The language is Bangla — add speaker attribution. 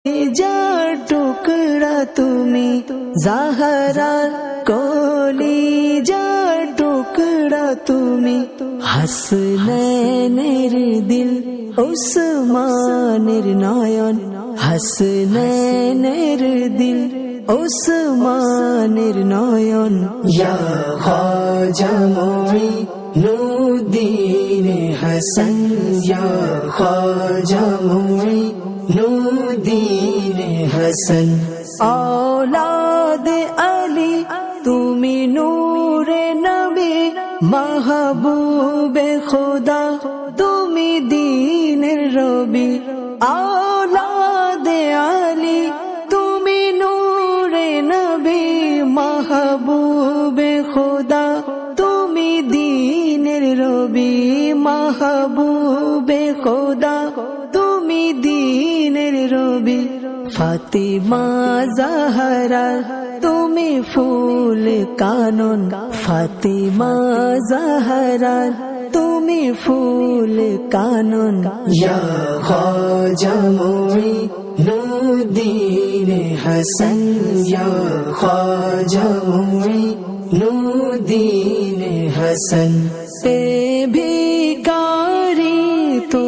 Speaker 1: যার টুকরা তুমি জাহরার কলিজার টুকরা তুমি হাসনানের দিল উসমানের নয়ন হাসনানের দিল উসমানের নয়ন ইয়া খাজা মুঈনুদ্দিন হাসান ইয়া খাজা মুঈনুদ্দিন হাসান औलाद अली তুমি নূরে নবী মাহবুবে খোদা তুমি দ্বীনের রবি औलाद अली তুমি নূরে নবী মাহবুবে খোদা তুমি দ্বীনের রবি মাহবুবে খোদা তুমি দ্বীনের রবি ফাতিমা জাহরা তুমি ফুল কানন ফাতিমা জাহরা তুমি ফুল কানন ইয়া খাজা মুঈনুদ্দিন হাসান ইয়া খাজা মুঈনুদ্দিন হাসান তে ভিখারি তো